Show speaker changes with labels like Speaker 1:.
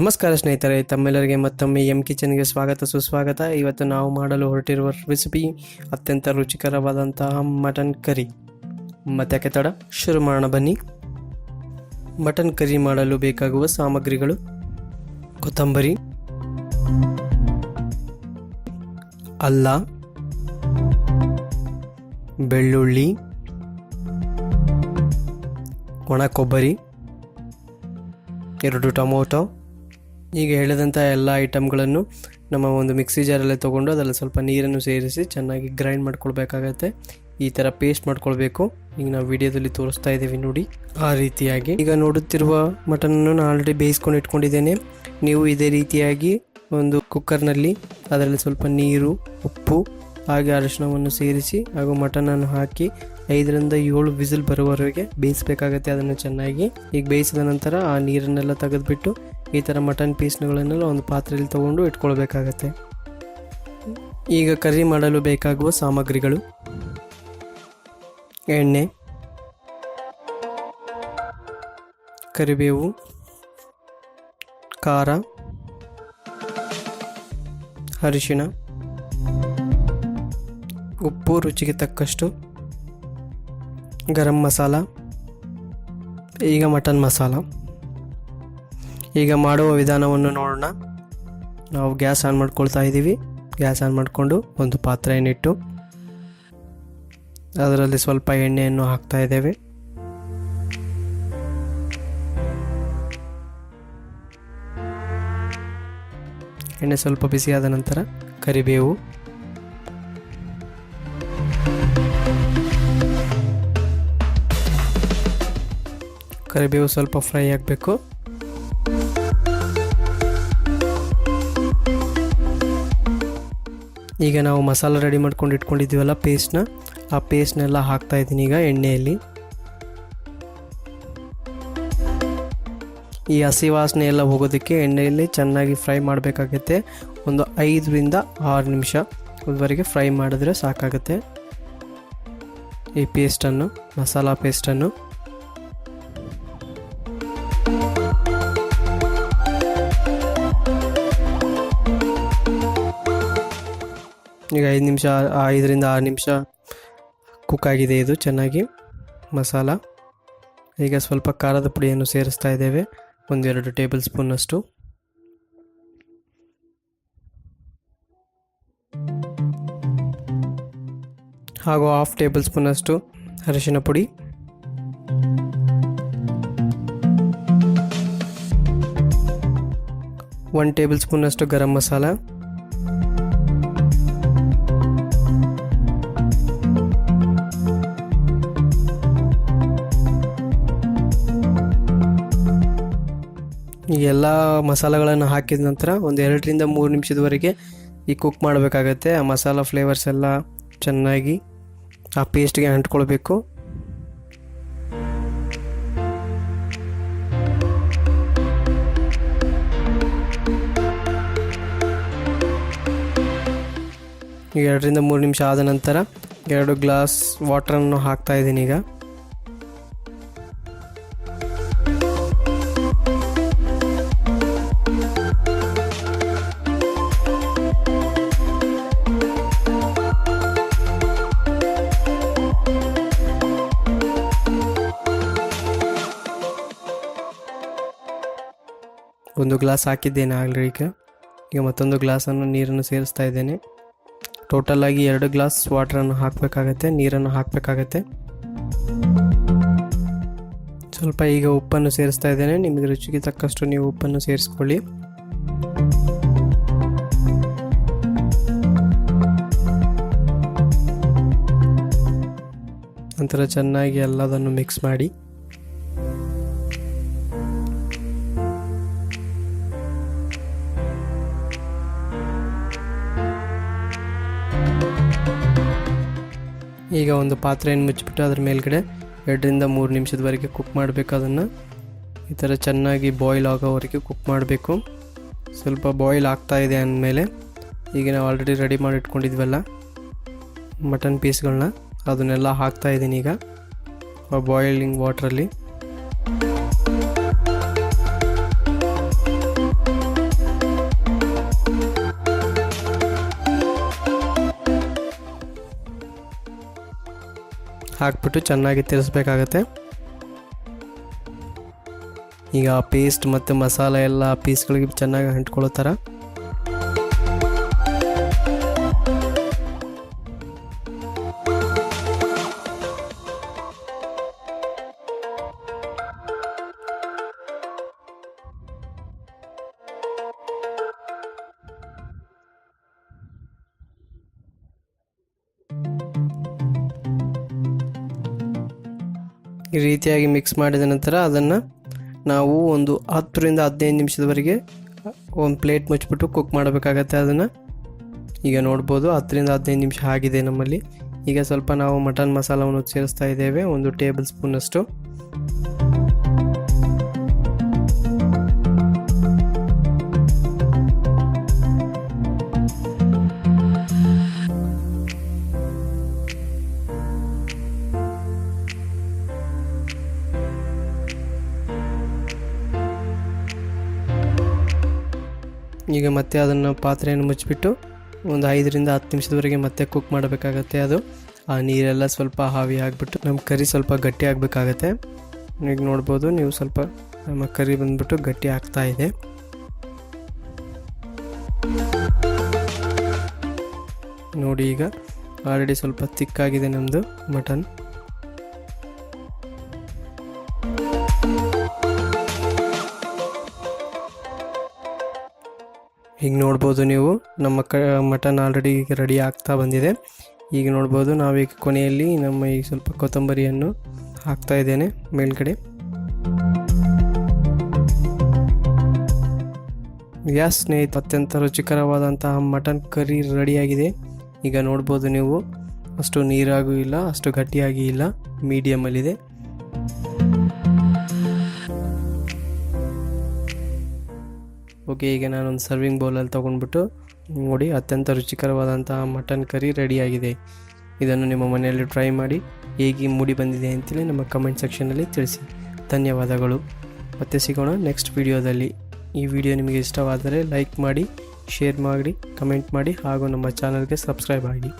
Speaker 1: ನಮಸ್ಕಾರ ಸ್ನೇಹಿತರೆ, ತಮ್ಮೆಲ್ಲರಿಗೆ ಮತ್ತೊಮ್ಮೆ ಎಂ ಕಿಚನ್ಗೆ ಸ್ವಾಗತ ಸುಸ್ವಾಗತ. ಇವತ್ತು ನಾವು ಮಾಡಲು ಹೊರಟಿರುವ ರೆಸಿಪಿ ಅತ್ಯಂತ ರುಚಿಕರವಾದಂತಹ ಮಟನ್ ಕರಿ. ಮತ್ತೆ ತಡ ಶುರು ಮಾಡೋಣ ಬನ್ನಿ. ಮಟನ್ ಕರಿ ಮಾಡಲು ಬೇಕಾಗುವ ಸಾಮಗ್ರಿಗಳು: ಕೊತ್ತಂಬರಿ, ಅಲ್ಲ, ಬೆಳ್ಳುಳ್ಳಿ, ಒಣ ಕೊಬ್ಬರಿ, 2 ಟೊಮೊಟೊ. ಈಗ ಹೇಳಿದಂಥ ಎಲ್ಲ ಐಟಮ್ಗಳನ್ನು ನಮ್ಮ ಒಂದು ಮಿಕ್ಸಿ ಜಾರಲ್ಲೇ ತೊಗೊಂಡು ಅದರಲ್ಲಿ ಸ್ವಲ್ಪ ನೀರನ್ನು ಸೇರಿಸಿ ಚೆನ್ನಾಗಿ ಗ್ರೈಂಡ್ ಮಾಡ್ಕೊಳ್ಬೇಕಾಗತ್ತೆ. ಈ ಥರ ಪೇಸ್ಟ್ ಮಾಡ್ಕೊಳ್ಬೇಕು. ಈಗ ನಾವು ವಿಡಿಯೋದಲ್ಲಿ ತೋರಿಸ್ತಾ ಇದ್ದೀವಿ ನೋಡಿ, ಆ ರೀತಿಯಾಗಿ. ಈಗ ನೋಡುತ್ತಿರುವ ಮಟನನ್ನು ನಾನು ಆಲ್ರೆಡಿ ಬೇಯಿಸ್ಕೊಂಡು ಇಟ್ಕೊಂಡಿದ್ದೇನೆ. ನೀವು ಇದೇ ರೀತಿಯಾಗಿ ಒಂದು ಕುಕ್ಕರ್ನಲ್ಲಿ ಅದರಲ್ಲಿ ಸ್ವಲ್ಪ ನೀರು, ಉಪ್ಪು ಹಾಗೆ ಅರಿಶಿಣವನ್ನು ಸೇರಿಸಿ ಹಾಗೂ ಮಟನನ್ನು ಹಾಕಿ 5ರಿಂದ 7 ವಿಸಿಲ್ ಬರುವವರೆಗೆ ಬೇಯಿಸಬೇಕಾಗತ್ತೆ ಅದನ್ನು ಚೆನ್ನಾಗಿ. ಈಗ ಬೇಯಿಸಿದ ನಂತರ ಆ ನೀರನ್ನೆಲ್ಲ ತೆಗೆದುಬಿಟ್ಟು ಈ ಥರ ಮಟನ್ ಪೀಸ್ಗಳನ್ನೆಲ್ಲ ಒಂದು ಪಾತ್ರೆಯಲ್ಲಿ ತೊಗೊಂಡು ಇಟ್ಕೊಳ್ಬೇಕಾಗತ್ತೆ. ಈಗ ಕರಿ ಮಾಡಲು ಬೇಕಾಗುವ ಸಾಮಗ್ರಿಗಳು: ಎಣ್ಣೆ, ಕರಿಬೇವು, ಖಾರ, ಅರಿಶಿಣ, ಉಪ್ಪು ರುಚಿಗೆ ತಕ್ಕಷ್ಟು, ಗರಂ ಮಸಾಲ, ಈಗ ಮಟನ್ ಮಸಾಲ. ಈಗ ಮಾಡುವ ವಿಧಾನವನ್ನು ನೋಡೋಣ. ನಾವು ಗ್ಯಾಸ್ ಆನ್ ಮಾಡ್ಕೊಳ್ತಾ ಇದ್ದೀವಿ. ಗ್ಯಾಸ್ ಆನ್ ಮಾಡಿಕೊಂಡು ಒಂದು ಪಾತ್ರೆಯನ್ನಿಟ್ಟು ಅದರಲ್ಲಿ ಸ್ವಲ್ಪ ಎಣ್ಣೆಯನ್ನು ಹಾಕ್ತಾ ಇದ್ದೇವೆ. ಎಣ್ಣೆ ಸ್ವಲ್ಪ ಬಿಸಿಯಾದ ನಂತರ ಕರಿಬೇವು, ಕರಿಬೇವು ಸ್ವಲ್ಪ ಫ್ರೈ ಆಗಬೇಕು. ಈಗ ನಾವು ಮಸಾಲ ರೆಡಿ ಮಾಡ್ಕೊಂಡು ಇಟ್ಕೊಂಡಿದ್ದೀವಲ್ಲ ಪೇಸ್ಟ್ನ, ಆ ಪೇಸ್ಟ್ನೆಲ್ಲ ಹಾಕ್ತಾ ಇದ್ದೀನಿ ಈಗ ಎಣ್ಣೆಯಲ್ಲಿ. ಈ ಹಸಿ ವಾಸನೆ ಎಲ್ಲ ಹೋಗೋದಕ್ಕೆ ಎಣ್ಣೆಯಲ್ಲಿ ಚೆನ್ನಾಗಿ ಫ್ರೈ ಮಾಡಬೇಕಾಗತ್ತೆ. ಒಂದು 5ರಿಂದ 6 ನಿಮಿಷವರೆಗೆ ಫ್ರೈ ಮಾಡಿದ್ರೆ ಸಾಕಾಗುತ್ತೆ. ಈ ಪೇಸ್ಟನ್ನು, ಮಸಾಲ ಪೇಸ್ಟನ್ನು ಈಗ 5ರಿಂದ 6 ನಿಮಿಷ ಕುಕ್ ಆಗಿದೆ ಇದು ಚೆನ್ನಾಗಿ ಮಸಾಲ. ಈಗ ಸ್ವಲ್ಪ ಖಾರದ ಪುಡಿಯನ್ನು ಸೇರಿಸ್ತಾ ಇದ್ದೇವೆ, 1-2 ಟೇಬಲ್ ಸ್ಪೂನಷ್ಟು. ಹಾಗೂ 1/2 ಟೇಬಲ್ ಸ್ಪೂನಷ್ಟು ಅರಿಶಿನ ಪುಡಿ, 1 ಟೇಬಲ್ ಸ್ಪೂನಷ್ಟು ಗರಂ ಮಸಾಲ, ಈ ಎಲ್ಲ ಮಸಾಲೆಗಳನ್ನು ಹಾಕಿದ ನಂತರ ಒಂದು 2ರಿಂದ 3 ನಿಮಿಷದವರೆಗೆ ಈ ಕುಕ್ ಮಾಡಬೇಕಾಗತ್ತೆ. ಆ ಮಸಾಲ ಫ್ಲೇವರ್ಸ್ ಎಲ್ಲ ಚೆನ್ನಾಗಿ ಆ ಪೇಸ್ಟ್ಗೆ ಅಂಟ್ಕೊಳ್ಬೇಕು. ಈಗ 2ರಿಂದ 3 ನಿಮಿಷ ಆದ ನಂತರ 2 ಗ್ಲಾಸ್ ವಾಟರನ್ನು ಹಾಕ್ತಾ ಇದ್ದೀನಿ. ಈಗ ಒಂದು ಗ್ಲಾಸ್ ಹಾಕಿದ್ದೇನೆ ಆಲ್ರೆಡಿ. ಈಗ ಮತ್ತೊಂದು ಗ್ಲಾಸನ್ನು ನೀರನ್ನು ಸೇರಿಸ್ತಾ ಇದ್ದೇನೆ. ಟೋಟಲಾಗಿ 2 ಗ್ಲಾಸ್ ವಾಟರನ್ನು ಹಾಕಬೇಕಾಗತ್ತೆ, ನೀರನ್ನು ಹಾಕಬೇಕಾಗತ್ತೆ. ಸ್ವಲ್ಪ ಈಗ ಉಪ್ಪನ್ನು ಸೇರಿಸ್ತಾ ಇದ್ದೇನೆ. ನಿಮಗೆ ರುಚಿಗೆ ತಕ್ಕಷ್ಟು ನೀವು ಉಪ್ಪನ್ನು ಸೇರಿಸ್ಕೊಳ್ಳಿ. ನಂತರ ಚೆನ್ನಾಗಿ ಎಲ್ಲದನ್ನು ಮಿಕ್ಸ್ ಮಾಡಿ ಈಗ ಒಂದು ಪಾತ್ರೆಯನ್ನು ಮುಚ್ಚಿಬಿಟ್ಟು ಅದ್ರ ಮೇಲ್ಗಡೆ 2ರಿಂದ 3 ನಿಮಿಷದವರೆಗೆ ಕುಕ್ ಮಾಡಬೇಕು. ಅದನ್ನು ಈ ಥರ ಚೆನ್ನಾಗಿ ಬಾಯ್ಲ್ ಆಗೋವರೆಗೆ ಕುಕ್ ಮಾಡಬೇಕು. ಸ್ವಲ್ಪ ಬಾಯ್ಲ್ ಆಗ್ತಾ ಇದೆ ಅಂದಮೇಲೆ ಈಗ ನಾವು ಆಲ್ರೆಡಿ ರೆಡಿ ಮಾಡಿ ಇಟ್ಕೊಂಡಿದ್ವಲ್ಲ ಮಟನ್ ಪೀಸ್ಗಳನ್ನ, ಅದನ್ನೆಲ್ಲ ಹಾಕ್ತಾ ಇದ್ದೀನಿ ಈಗ ಬಾಯ್ಲಿಂಗ್ ವಾಟ್ರಲ್ಲಿ. ಹಾಕ್ಬಿಟ್ಟು ಚೆನ್ನಾಗಿ ತಿರ್ಸ್ಬೇಕಾಗತ್ತೆ. ಈಗ ಪೇಸ್ಟ್ ಮತ್ತು ಮಸಾಲ ಎಲ್ಲ ಪೀಸ್ಗಳಿಗೆ ಚೆನ್ನಾಗಿ ಅಂಟ್ಕೊಳ್ಳೋ ಥರ ಈ ರೀತಿಯಾಗಿ ಮಿಕ್ಸ್ ಮಾಡಿದ ನಂತರ ಅದನ್ನು ನಾವು ಒಂದು 10 ರಿಂದ 15 ನಿಮಿಷದವರೆಗೆ ಒಂದು ಪ್ಲೇಟ್ ಮುಚ್ಚಿಬಿಟ್ಟು ಕುಕ್ ಮಾಡಬೇಕಾಗತ್ತೆ. ಅದನ್ನು ಈಗ ನೋಡ್ಬೋದು 10 ರಿಂದ 15 ನಿಮಿಷ ಆಗಿದೆ ನಮ್ಮಲ್ಲಿ. ಈಗ ಸ್ವಲ್ಪ ನಾವು ಮಟನ್ ಮಸಾಲವನ್ನು ಸೇರಿಸ್ತಾ ಇದ್ದೇವೆ, 1 ಟೇಬಲ್ ಸ್ಪೂನಷ್ಟು. ಈಗ ಮತ್ತೆ ಅದನ್ನು ಪಾತ್ರೆಯನ್ನು ಮುಚ್ಚಿಬಿಟ್ಟು ಒಂದು 5 ರಿಂದ 10 ನಿಮಿಷದವರೆಗೆ ಮತ್ತೆ ಕುಕ್ ಮಾಡಬೇಕಾಗತ್ತೆ. ಅದು ಆ ನೀರೆಲ್ಲ ಸ್ವಲ್ಪ ಹಾವಿ ಆಗಿಬಿಟ್ಟು ನಮ್ಮ ಕರಿ ಸ್ವಲ್ಪ ಗಟ್ಟಿ ಆಗಬೇಕಾಗತ್ತೆ. ಈಗ ನೋಡ್ಬೋದು ನೀವು, ಸ್ವಲ್ಪ ನಮ್ಮ ಕರಿ ಬಂದ್ಬಿಟ್ಟು ಗಟ್ಟಿ ಆಗ್ತಾ ಇದೆ. ನೋಡಿ ಈಗ ಆಲ್ರೆಡಿ ಸ್ವಲ್ಪ ತಿಕ್ಕಾಗಿದೆ ನಮ್ಮದು ಮಟನ್. ಈಗ ನೋಡ್ಬೋದು ನೀವು, ನಮ್ಮ ಮಟನ್ ಆಲ್ರೆಡಿ ಈಗ ರೆಡಿ ಆಗ್ತಾ ಬಂದಿದೆ. ಈಗ ನೋಡ್ಬೋದು ನಾವೀಗ ಕೊನೆಯಲ್ಲಿ ನಮ್ಮ ಈ ಸ್ವಲ್ಪ ಕೊತ್ತಂಬರಿಯನ್ನು ಹಾಕ್ತಾ ಇದ್ದೇನೆ ಮೇಲ್ಗಡೆ. ಗ್ಯಾಸ್ ಸ್ನೇಹಿತ, ಅತ್ಯಂತ ರುಚಿಕರವಾದಂತಹ ಮಟನ್ ಕರಿ ರೆಡಿಯಾಗಿದೆ. ಈಗ ನೋಡ್ಬೋದು ನೀವು, ಅಷ್ಟು ನೀರಾಗೂ ಇಲ್ಲ, ಅಷ್ಟು ಗಟ್ಟಿಯಾಗಿ ಇಲ್ಲ, ಮೀಡಿಯಮಲ್ಲಿದೆ. ಓಕೆ, ಈಗ ನಾನೊಂದು ಸರ್ವಿಂಗ್ ಬೌಲಲ್ಲಿ ತೊಗೊಂಡ್ಬಿಟ್ಟು ನೋಡಿ, ಅತ್ಯಂತ ರುಚಿಕರವಾದಂತಹ ಮಟನ್ ಕರಿ ರೆಡಿಯಾಗಿದೆ. ಇದನ್ನು ನಿಮ್ಮ ಮನೆಯಲ್ಲಿ ಟ್ರೈ ಮಾಡಿ ಹೇಗೆ ಮೂಡಿ ಬಂದಿದೆ ಅಂತೇಳಿ ನಮ್ಮ ಕಮೆಂಟ್ ಸೆಕ್ಷನಲ್ಲಿ ತಿಳಿಸಿ. ಧನ್ಯವಾದಗಳು. ಮತ್ತೆ ಸಿಗೋಣ ನೆಕ್ಸ್ಟ್ ವಿಡಿಯೋದಲ್ಲಿ. ಈ ವಿಡಿಯೋ ನಿಮಗೆ ಇಷ್ಟವಾದರೆ ಲೈಕ್ ಮಾಡಿ, ಶೇರ್ ಮಾಡಿ, ಕಮೆಂಟ್ ಮಾಡಿ ಹಾಗೂ ನಮ್ಮ ಚಾನಲ್ಗೆ ಸಬ್ಸ್ಕ್ರೈಬ್ ಆಗಿ.